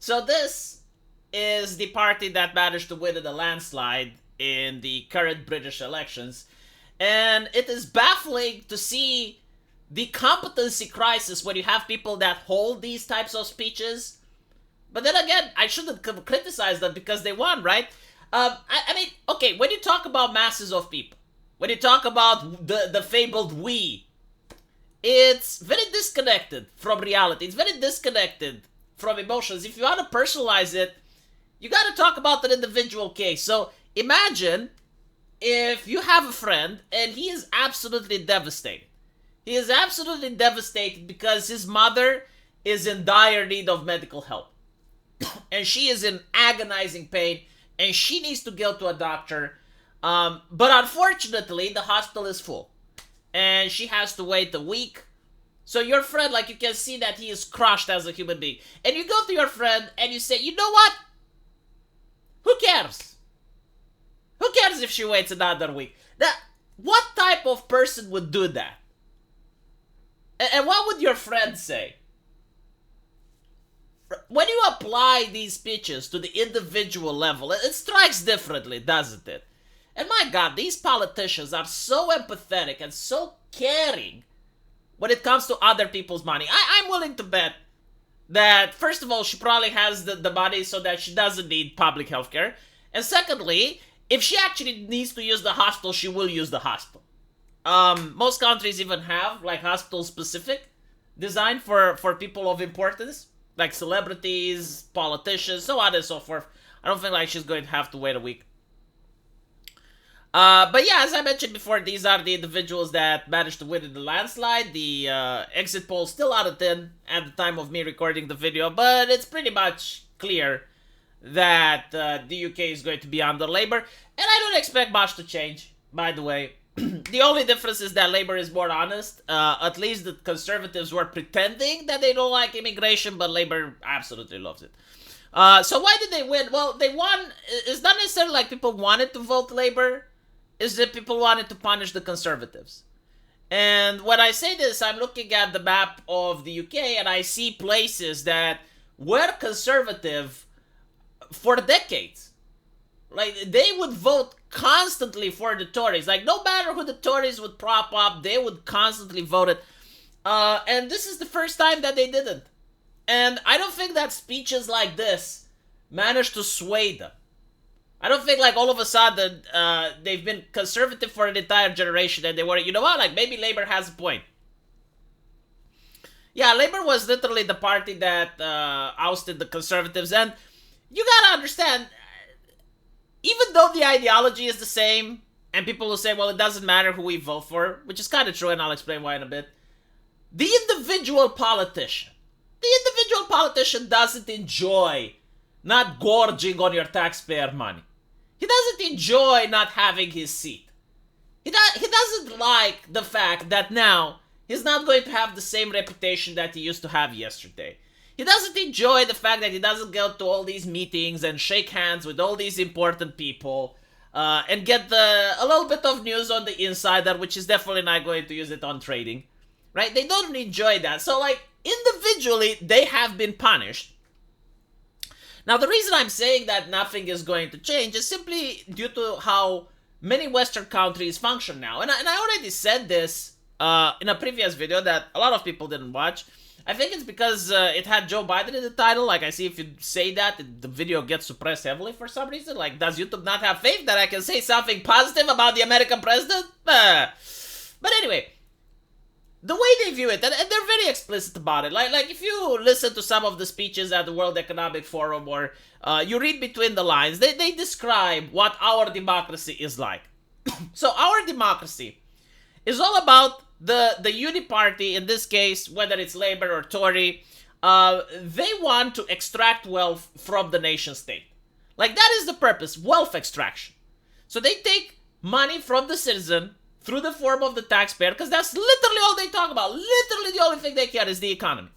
So this is the party that managed to win in a landslide in the current British elections. And it is baffling to see the competency crisis when you have people that hold these types of speeches. But then again, I shouldn't criticize them because they won, right? I mean, okay, when you talk about masses of people, when you talk about the fabled we, it's very disconnected from reality. It's very disconnected from emotions. If you want to personalize it, you got to talk about the individual case. So imagine if you have a friend and he is absolutely devastated. He is absolutely devastated because his mother is in dire need of medical help. And she is in agonizing pain and she needs to go to a doctor. But unfortunately, the hospital is full. And she has to wait a week. So your friend, like, you can see that he is crushed as a human being. And you go to your friend and you say, you know what? Who cares? Who cares if she waits another week? What type of person would do that? And what would your friend say? When you apply these speeches to the individual level, it strikes differently, doesn't it? And my God, these politicians are so empathetic and so caring when it comes to other people's money. I'm willing to bet that, first of all, she probably has the money so that she doesn't need public health care. And secondly, if she actually needs to use the hospital, she will use the hospital. Most countries even have, like, hospital-specific design for people of importance, like celebrities, politicians, so on and so forth. I don't think, like, she's going to have to wait a week. But yeah, as I mentioned before, these are the individuals that managed to win in the landslide. The exit poll still out of 10 at the time of me recording the video, but it's pretty much clear that the UK is going to be under Labour, and I don't expect much to change, by the way. The only difference is that Labour is more honest. At least the Conservatives were pretending that they don't like immigration, but Labour absolutely loves it. So why did they win? Well, they won. It's not necessarily like people wanted to vote Labour. It's that people wanted to punish the Conservatives. And when I say this, I'm looking at the map of the UK and I see places that were conservative for decades. Like, they would vote constantly for the Tories. Like, no matter who the Tories would prop up, they would constantly vote it. And this is the first time that they didn't. And I don't think that speeches like this managed to sway them. I don't think, like, all of a sudden, they've been conservative for an entire generation and they were, you know what, like, maybe Labour has a point. Yeah, Labour was literally the party that ousted the Conservatives, and you gotta understand, even though the ideology is the same, and people will say, well, it doesn't matter who we vote for, which is kind of true, and I'll explain why in a bit, the individual politician doesn't enjoy not gorging on your taxpayer money. He doesn't enjoy not having his seat. He doesn't like the fact that now he's not going to have the same reputation that he used to have yesterday. He doesn't enjoy the fact that he doesn't go to all these meetings and shake hands with all these important people and get a little bit of news on the insider, which is definitely not going to use it on trading. Right? They don't enjoy that. So, like, individually, they have been punished. Now, the reason I'm saying that nothing is going to change is simply due to how many Western countries function now. And I already said this in a previous video that a lot of people didn't watch. I think it's because it had Joe Biden in the title. Like, I see if you say that, the video gets suppressed heavily for some reason. Like, does YouTube not have faith that I can say something positive about the American president? But anyway, the way they view it, and they're very explicit about it. Like if you listen to some of the speeches at the World Economic Forum or you read between the lines, they describe what our democracy is like. So our democracy is all about the uniparty, in this case, whether it's Labour or Tory. They want to extract wealth from the nation state. Like, that is the purpose, wealth extraction. So they take money from the citizen through the form of the taxpayer, because that's literally all they talk about. Literally the only thing they care is the economy.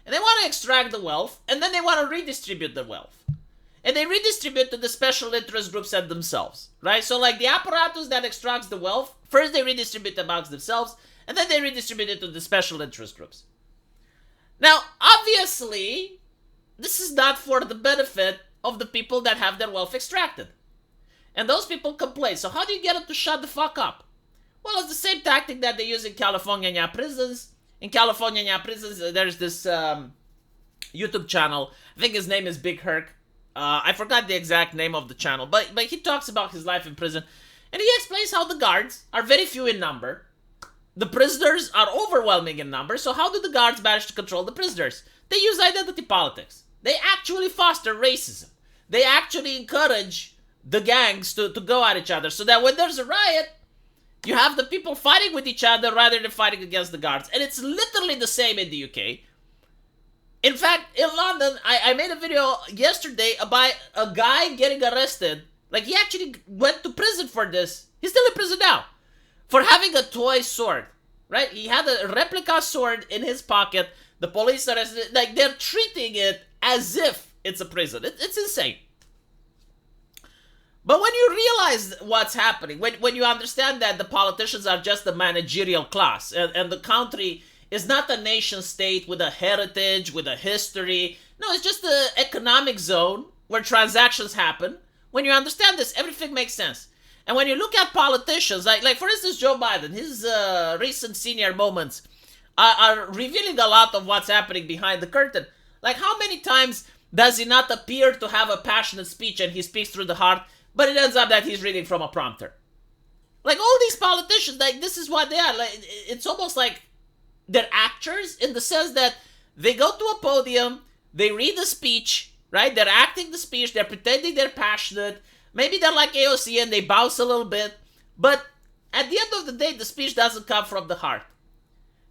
And they want to extract the wealth, and then they want to redistribute the wealth. And they redistribute to the special interest groups and themselves, right? So, like, the apparatus that extracts the wealth, first they redistribute amongst themselves, and then they redistribute it to the special interest groups. Now, obviously, this is not for the benefit of the people that have their wealth extracted. And those people complain. So how do you get them to shut the fuck up? Well, it's the same tactic that they use in California prisons. In California prisons, there's this YouTube channel. I think his name is Big Herc. I forgot the exact name of the channel, but he talks about his life in prison. And he explains how the guards are very few in number. The prisoners are overwhelming in number. So how do the guards manage to control the prisoners? They use identity politics. They actually foster racism. They actually encourage the gangs to go at each other, so that when there's a riot, you have the people fighting with each other rather than fighting against the guards. And it's literally the same in the UK. In fact, in London, I made a video yesterday about a guy getting arrested. Like, he actually went to prison for this. He's still in prison now. For having a toy sword. Right? He had a replica sword in his pocket. The police arrested it. Like, they're treating it as if it's a prison. It's insane. But when you realize what's happening, when you understand that the politicians are just the managerial class, and the country is not a nation state with a heritage, with a history. No, it's just an economic zone where transactions happen. When you understand this, everything makes sense. And when you look at politicians, like for instance, Joe Biden, his recent senior moments are revealing a lot of what's happening behind the curtain. Like, how many times does he not appear to have a passionate speech and he speaks through the heart, but it ends up that he's reading from a prompter? Like, all these politicians, like, this is what they are. Like, it's almost like they're actors in the sense that they go to a podium, they read the speech, right? They're acting the speech, they're pretending they're passionate. Maybe they're like AOC and they bounce a little bit. But at the end of the day, the speech doesn't come from the heart.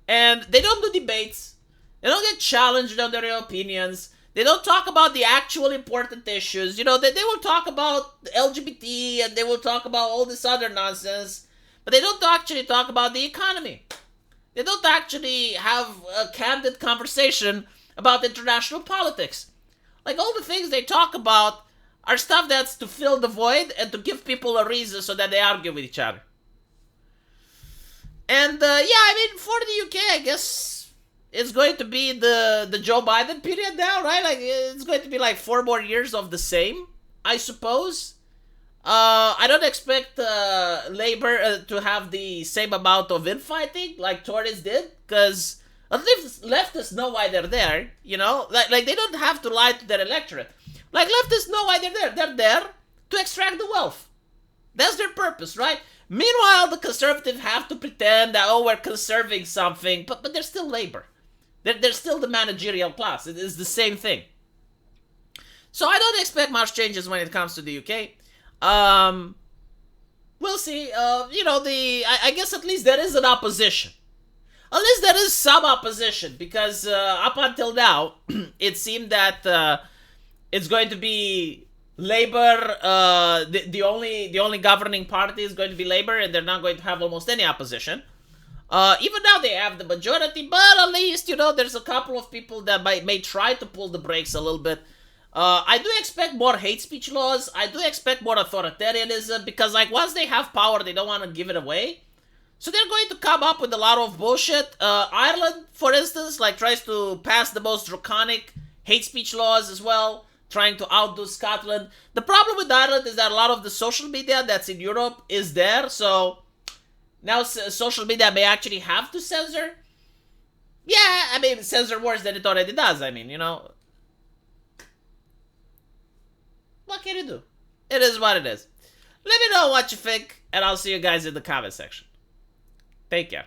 And they don't do debates. They don't get challenged on their opinions. They don't talk about the actual important issues. You know, they will talk about LGBT and they will talk about all this other nonsense. But they don't actually talk about the economy. They don't actually have a candid conversation about international politics. Like, all the things they talk about are stuff that's to fill the void and to give people a reason so that they argue with each other. And, yeah, I mean, for the UK, I guess it's going to be the Joe Biden period now, right? Like, it's going to be like 4 more years of the same, I suppose. I don't expect Labour to have the same amount of infighting like Tories did, because at least leftists know why they're there, you know? Like they don't have to lie to their electorate. Like, leftists know why they're there. They're there to extract the wealth. That's their purpose, right? Meanwhile, the conservatives have to pretend that, oh, we're conserving something, but they're still Labour. They're still the managerial class. It is the same thing. So I don't expect much changes when it comes to the UK. We'll see. You know, I guess at least there is an opposition. At least there is some opposition, because up until now, it seemed that it's going to be Labour. The only governing party is going to be Labour, and they're not going to have almost any opposition. Even now they have the majority, but at least, you know, there's a couple of people that may try to pull the brakes a little bit. I do expect more hate speech laws. I do expect more authoritarianism, because, like, once they have power, they don't want to give it away. So they're going to come up with a lot of bullshit. Ireland, for instance, like, tries to pass the most draconic hate speech laws as well, trying to outdo Scotland. The problem with Ireland is that a lot of the social media that's in Europe is there, so now social media may actually have to censor. Yeah, I mean, censor worse than it already does. I mean, you know, what can you do? It is what it is. Let me know what you think, and I'll see you guys in the comment section. Take care.